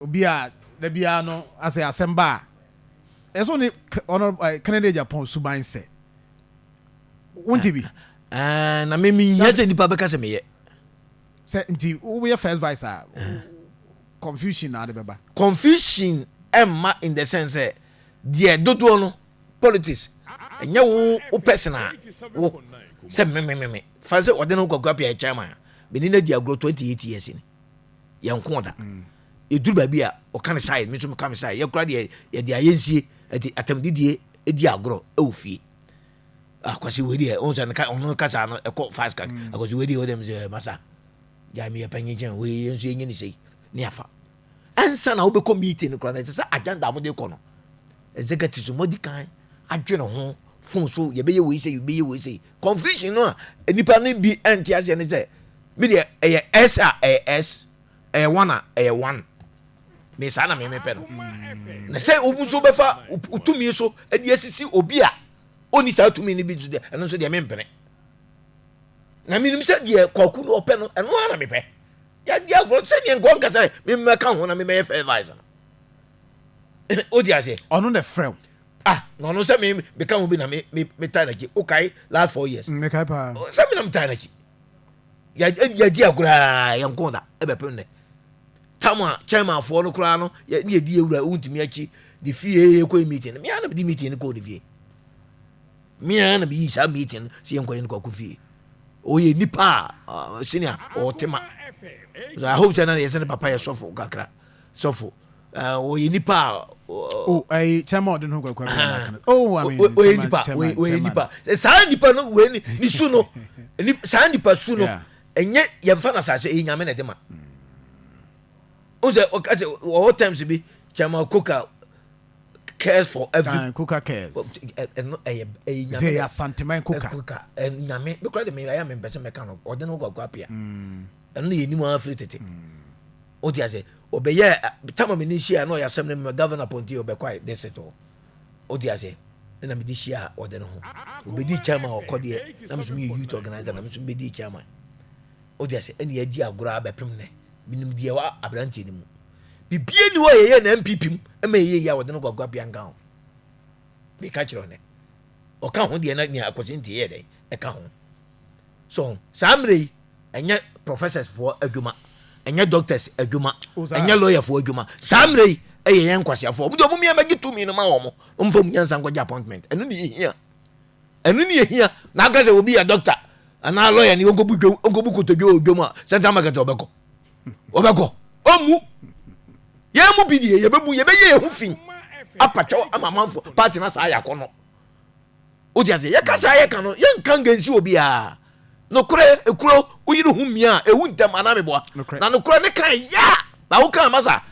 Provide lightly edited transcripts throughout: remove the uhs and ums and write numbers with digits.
Obia the biano as a assemba. As only Canada Japan Suban say. Won't it be? And I mean, yes, any public as a me. Say, we are first vice. Confusion, Adababa. Confusion, Emma, in the sense, dear, don't know politics. And you personal. Say, me. Fancy or then go grab your chairman. Benina dear grow 28 years in young corner. You do baby or can side, Mr. Come side. You cried the agency at the attempted a diagro, oh fee. Because you were there, owns and no casano, a court fast cut. I was with them, Massa. Jamie a penny, we ain't saying anything. Neafa. And son, I'll become meeting the credits. I don't know the corner. Executives Modikai, I general home, phone so you be we say, confusion no, and you can be anti as any say. Media a SAS, a one. Miss Anna me pen. Na say obu so befa utumi so e de asisi obi a oni sa utumi ni bi jude eno so de mempene na minim se de kwaku no ope no eno ana mepe ya dia gro se de ngon kasa me meka ho na me me advisor odi ase ono the frame no se me beka ho bi na me tie na ki okay last 4 years me kai pa se me na tie na ki ya dia gura ya ngon da e be penne Tama chairman for no kra no ye di ewura untimi achi di fie ko meeting me ana di meeting ko di fie me ana bi sa meeting si enko yen ko fie o ye nipa senior o tema I hope chana ye send papa ye sofo kakra sofo o ye nipa chairman den ho kwa I mean o ye nipa sa nipa no we ni su no sa nipa su no enye ye mfa na sa se e nyame na de ma all times be Chama Coca cares for every Coca cares. Say a sentiment Coca and Name because me I am in better mechanic or then go up here. And you more affiliated. What you say? Obey time of Minicia, no, you're sending my governor Ponti or be quiet, this at all. What you say? And I'm this year or then home. Obey the chairman or Cordier, I'm some youth organizer, I'm some big chairman. What you say? Any idea grab a permanent. Minim dia wa abranti ni mu bibie ni wo ye na NPP me ye ya wo de no gwagwa bia nga ho be ka kire one o ka ho de na ni akosinti ye de e ka ho so samre enye professors for adwuma enye doctors adwuma enye lawyer for adwuma samre eye yen kwase afo mu de mu me magi to mi no ma wo mo mfa mu nyansa nkwaja appointment enu ni hia na ga se obi ya doctor ana lawyer ni ongobu kotodwo odwuma center market obeko obeko omu ye mu bidie ye bebu ye beye hu fin apacho amamanfo party na sa ayakono odiase ye kasa ye kan no ye nkan gansi obi a no kure ekuro uyiru hu mia ehu ntem anameboa na no kure ne kan ya na wo kan masa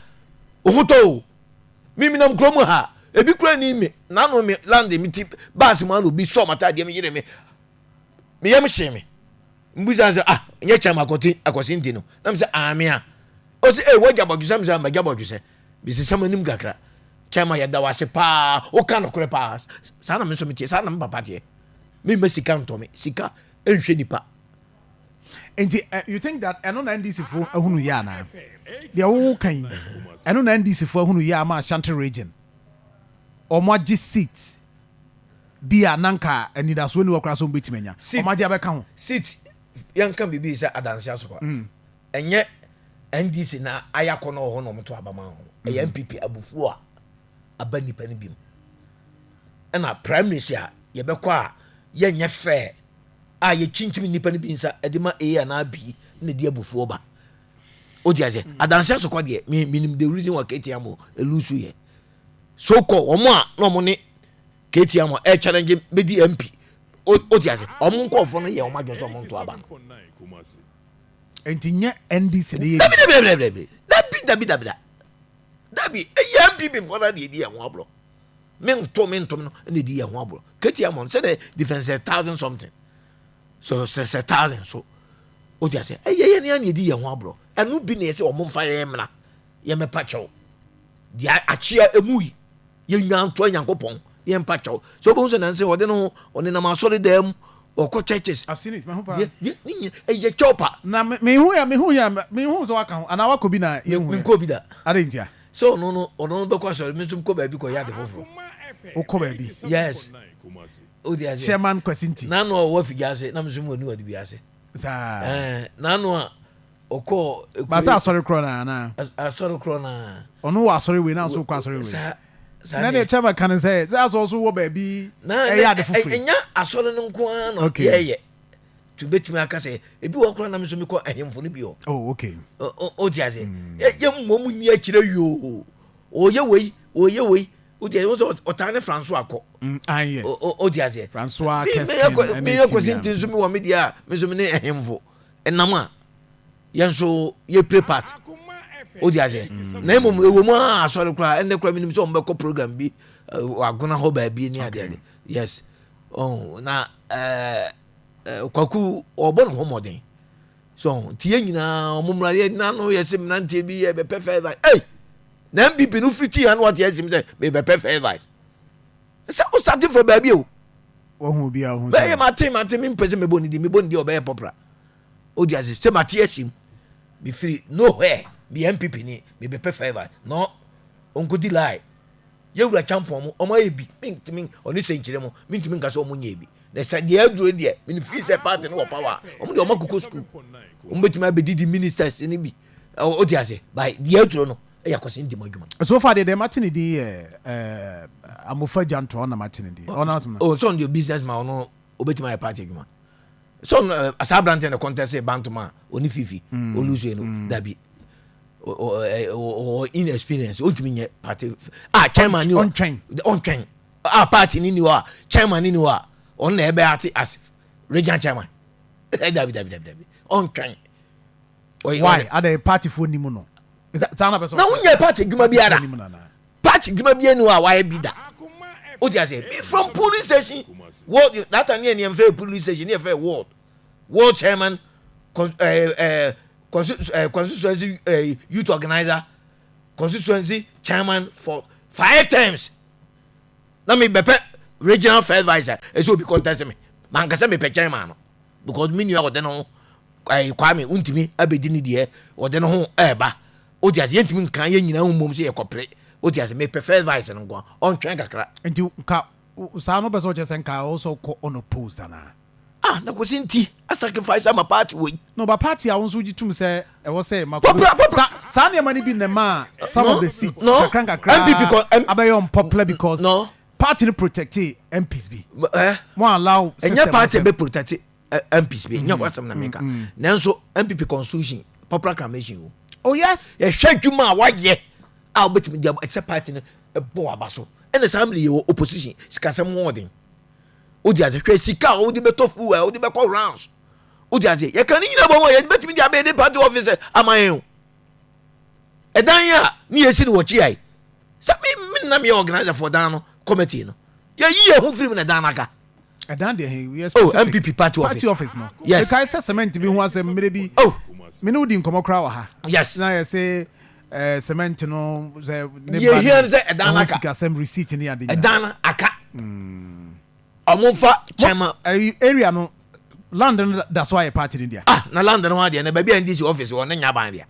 ohuto mimi nam kromu ha ebi kure ni mi na no mi land mi tip bas man obi so mata de mi yire mi yem sheme mbuza se nye chama akosi ntino na me se amia o se wajja bodusam se ma jaboduse bi se samanim gakra chama ya da wase pa o kan kore pa sana me so me tie sana me papa tie me mesika nto me sika enhwe nipa and you think that eno na NDC fo ahunu ya na de wo kan eno na NDC fo ahunu ya ma Ashanti region o mo agi seats bia nanka anida so ni wakra so betimanya o ma agi abeka ho seat yanka bibi se adanse asopa enye NDC na ayakono ho no mto abama ho e NPP abufu a abani pani bim na prime minister ye bekọ a ye nye fair a ye chinchim nipa ni binsa edima a na bi na di abufu oba odi aje adanse asokọ de minim the reason why KTM elusu ye so ko omo a no mo ni KTM e challenge me di MP odi aje omo nkofo no ye o ma gbe so mo nto aba entinye NDC ne ye dabi e MPP for na di ya ho abro mentom no na di ya ho abro KTM say the defense 1,000 something so 1,000 so odi ase ye ne di ya ho abro enu bi na ye se o mo mfa ye mna ye mepa chew di achia emui ye nwan to Nyankopon ye mpa chew so bo so na nse wode no one na ma sori dem oko churches I've seen it me hopa ye chopa na me hu so aka ho ana wakobi na ye hu me ko bi da arentia so no be kwa so me tum ko ba bi ko ya de foforo Oko baby. yes o di ase Chairman Kwasinti. na no wa figi ase na mso mu ni wa di bi ase na no a oko Ba sa sorry krona na. asoro kro na Ono wa sorry we na so kwa sorry we. sa Na ne chairman kan say that's also wo baby. na E ya de foforo. enya asoro no nko an no Okay. ye to betumi aka say ebi wo kro na mso mi ko ahemfo no bi o Oh, okay. o di ase ye mmom ni akire yo oye wei o di ase o ta ne François akọ Yes. o di ase François Kestin me yako sinti nso mi wo media me so me ne ahemfo enam a ye nso ye play part o di ase na mmom ewo mu a asọrọ kra ene kra minim so o mbekọ program bi agona ho ba bi ni ade yes oh na kwaku obo no homoden so tie nyina omumra ye na no ye sim na ntie bi ye be perfect hey na NPP no fiti an what ye sim say me be perfect advice say o starting from baby o Ohun bi a ohun. be ye mate me pese me boni di obey popra o di ase say mate asim be free nowhere be NPP ni me be perfect advice no onko di lie ye wura champion mo omo ebi me oni se nkyere mo me ntimi nka so omo nya ebi na sa de aduro de me fi se party no power omo de omo kokko school omo betimi abedidi ministers ni bi o di ase by de aduro no e yakosi ndi madwuma So far the Martin di amofa janto na Martin di. oh so on the business man no obetimi ay party adwuma so asabrante na contest e bantoma oni fifi oluzo no dabi o inexperience o timi nye party chairman ni on train party ni wa chairman ni wa on na ebe ati as regional chairman dabi on train why are the party for ni mu no is that na person na unye party adwuma biara party adwuma bi enu a why bi da o dia say be from police station what that time near fair police station near fair ward chairman constituency youth organizer constituency chairman for 5 times na me bepe regional fair advisor e so be contest me man ka say me pe chairman no because me new ode no kwame untimi abedi ni de ode no ho eba o dia ye ntimi kan ye nyina humom se ye kopre o dia se me pe fair advisor no on twen kakra nti ka sa no be so je senka also ko on opposed na na ko sinti a sacrifice am party we no but party a won so gitum say e wo say makọ sa ne mani bi ne ma some of the seats kakra MPP abaye unpopular because no party no protect MPs bi mo allow enya party be protect MPs bi nya wasam na meka nanso MPP constitution popular acclamation oh yes ye hwadwuma a waye a obetimi dia except party no bo abaso ene assembly ye opposition sikasem wodin o di ase hwe sika o di beto fu o di be call rounds o di ase ye kan ni na bo mo ye betimi dia be the party officer amayen edan ya ni yesi ni wo chi ai sa me na me organizer for dan no committee no ye yi hu film na dan naka edan de he we MPP party office no yes e kai say cement bi hu asem mere bi me no di nkomo kra wa ha yes na ye say cement no ne ye here say edan naka sika sem receipt ni ade edan aka amonfa chairman area no land no that's why a party in there na land no ha de na ba bi NDC office won nya ban dia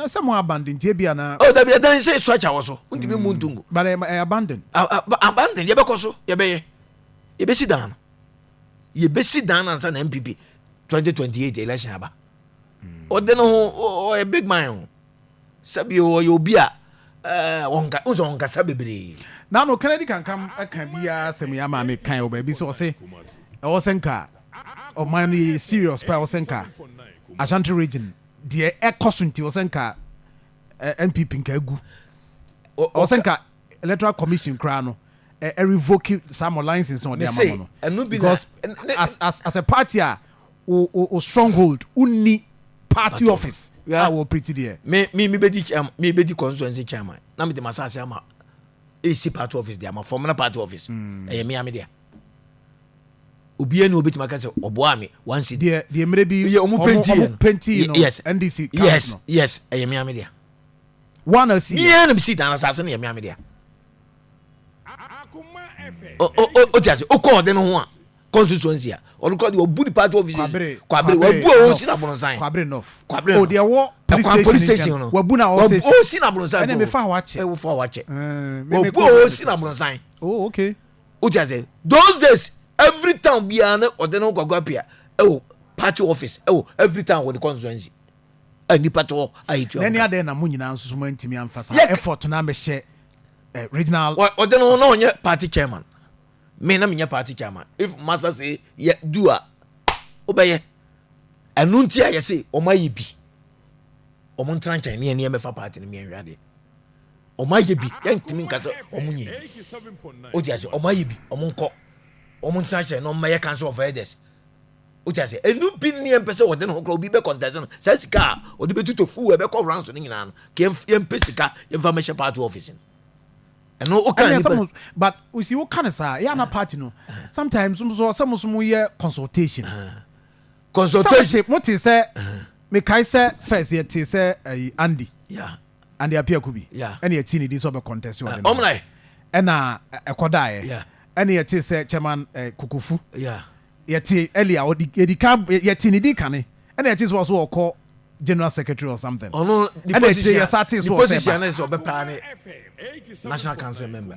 some abandoned tie bia na da bi edan say structure wo so untimi muntungu but abandoned abandoned ye be ko so ye be si dan ansa na MPP 2028 election aba o de no o a big man sabi o yo bia wonka sabebre na no Kennedy can come can bia semya ma me kan o ba bi so say o senka o man ni serious pa o senka Ashanti region de ekosunti o senka NPP nka egu o senka electoral commission kra no revoke some licenses on their no because as a party o stronghold unni party office I will pretty there me bedi constituency chairman na me de masase ama AC party office there ma former party office me am there obi eni obeti maka say obo ami once there mere bi ye omu penti no yes NDC yes me am there one see me am see dan asase na me there o just o call de no ho a constituency or call the Obudi party office Kwabre Wabu Sina Bonsan Kwabre enough Kwabre oh there was police station Wabu na all say Sina Bonsan and me fa watch e wo fa watch Wabu Sina Bonsan oh okay o just say those days every town be an or the no gwagwapia e party office every town with the constituency any part of I any other na mu nyina nso mo ntimi amfasa effort na me share regional or the no party chairman me na me party chairman if master say yeah do a obeye anu nti a say o maye bi o mo ntrancha ne ne me fa party ne me nwade o maye bi yantimi nka so o mo nyi o dia say o maye bi o mo nko o mo ntrancha no maye council of elders o dia say enu bi ne empese wo de no kro bi be contest no say sika o de betuto fu e be call rounds ne nyina no ke empesika information party office and no okay but we see what kind of say ya na party no sometimes some ye consultation what is say me kai say first ye ti say Andy Andy apia kubi and ye ti ni this over contest you like and na ekoda and ye ti say chairman Kukufu ye ti earlier ye ka ye ti ni di kane and ye ti was what call general secretary or something oh no the position is national council member